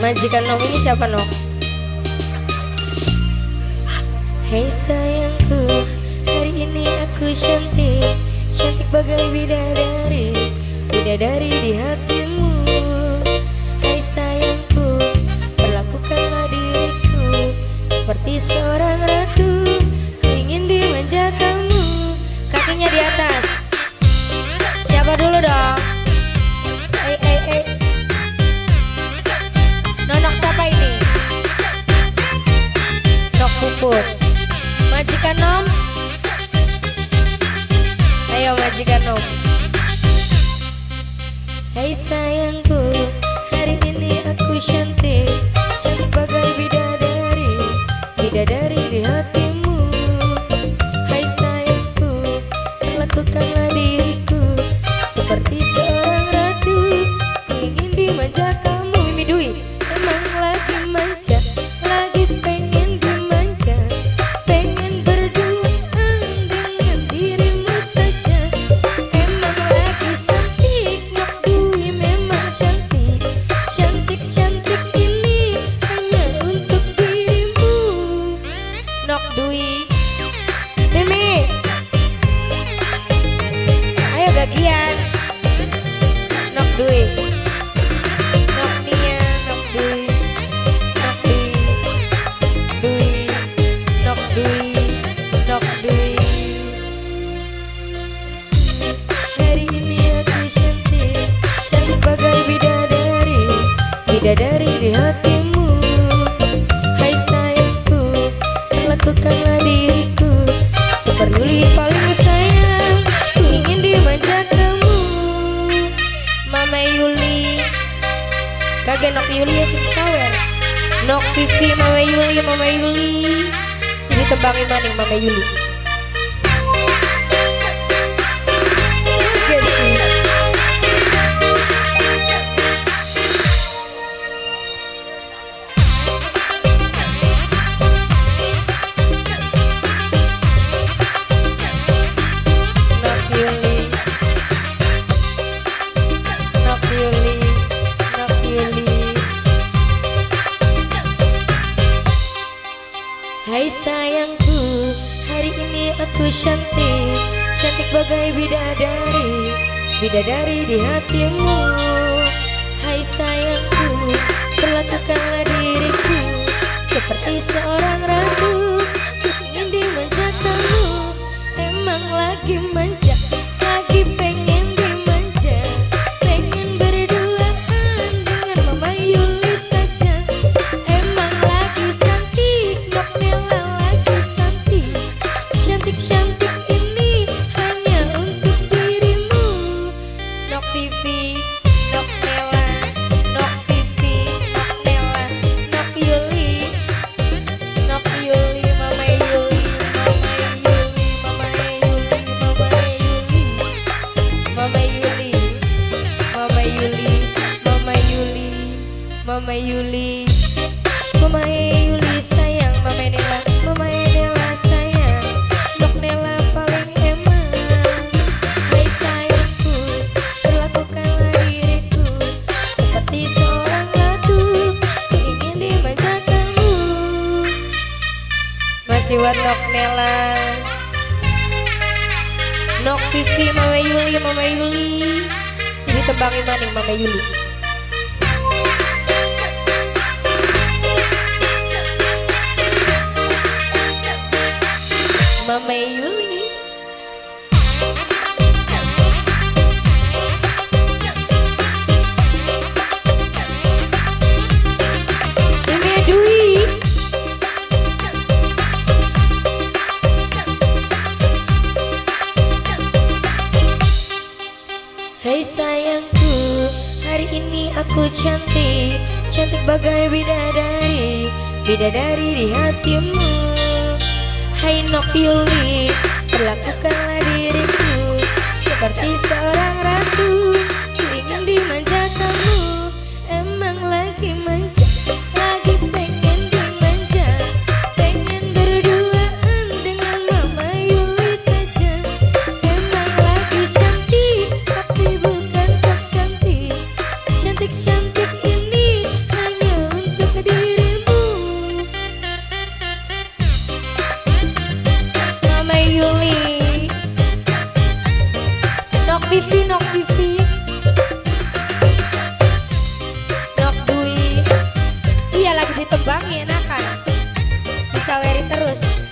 Majikan Nom ini siapa Nom? Hei sayangku, hari ini aku cantik, cantik bagai bidadari, bidadari di hatimu. Hei sayangku, perlakukanlah diriku seperti seorang ratu, ku ingin dimanja kamu. Kakinya di atas. Siapa dulu dong? Nonok siapa ini? Nok Puput. Majikan Nom. Ayo majikan Nom. Hei sayangku, hari ini aku cantik, cantik bagai bidadari, bidadari di hatimu. Hai sayangku, perlakukanlah diriku seperti seorang ratu, ingin dimanja kamu. Mimi Dwi emang lagi manja, lagi pengen dimanja, pengen berduaan dengan dirimu saja. Emang lagi cantik, Nok Dwi memang cantik, cantik-cantik ini hanya untuk dirimu. Nok Dwi, Mimi, ayo gagian. Nok Dwi, Nok Nia, Nok Dwi, Nok Dwi, Dwi, Nok Dwi, Nok Dwi. Hari ini aku cantik, cantik bagai bidadari, bidadari di hatimu. Hai sayangku, perlakukanlah diriku seperti paling sayang, ku ingin dimanja kamu. Mama Yuli, kagak Nok Yuli ya sih sawer. Nok Vivi, Mama Yuli, Mama Yuli. Jadi tebang maning Mama Yuli. Nok Yuli, Nok Yuli, Nok Yuli. Hai sayangku, hari ini aku cantik, cantik bagai bidadari, bidadari di hatimu. Hai sayangku, perlakukanlah diriku seperti seorang ratu, ku ingin dimanja kamu. Emang lagi manja, lagi pengen dimanja, pengen berduaan dengan Mama Yuli saja. Emang lagi cantik, Nok Nela lagi cantik, cantik-cantik ini hanya untuk dirimu. Nok Vivi, Nok Nela, Nok Vivi, Nok Nela, Nok Yuli, Nok Yuli, Mama Yuli, Mama Yuli, Mama Yuli, Mama Yuli, Mama Yuli, Mama Yuli, Mama Yuli, Mama Yuli sayang, Mama Nela, Mama Nela sayang, Nok Nela paling emang. Hai sayangku, perlakukanlah diriku seperti seorang ratu, ku ingin dimanja kamu. Masih buat Nok Nela, Nok Vivi, Mama Yuli, Mama Yuli. Jadi tembangin maning Mama Yuli. Mama Yuli. Mimi Dwi. Hei sayangku, hari ini aku cantik, cantik bagai bidadari, bidadari di hatimu. Hai Nok Yuli, perlakukanlah diriku seperti seorang ratu, ku ingin dimanja kamu. Emang lagi manja, lagi pengen dimanja, pengen berduaan dengan Mama Yuli saja. Emang lagi cantik, tapi bukan sok cantik, cantik-cantik ini hanya Nok Vivi, Nok Vivi, Nok Dwi. Iya lagi ditembangin enakan. Bisa weri terus.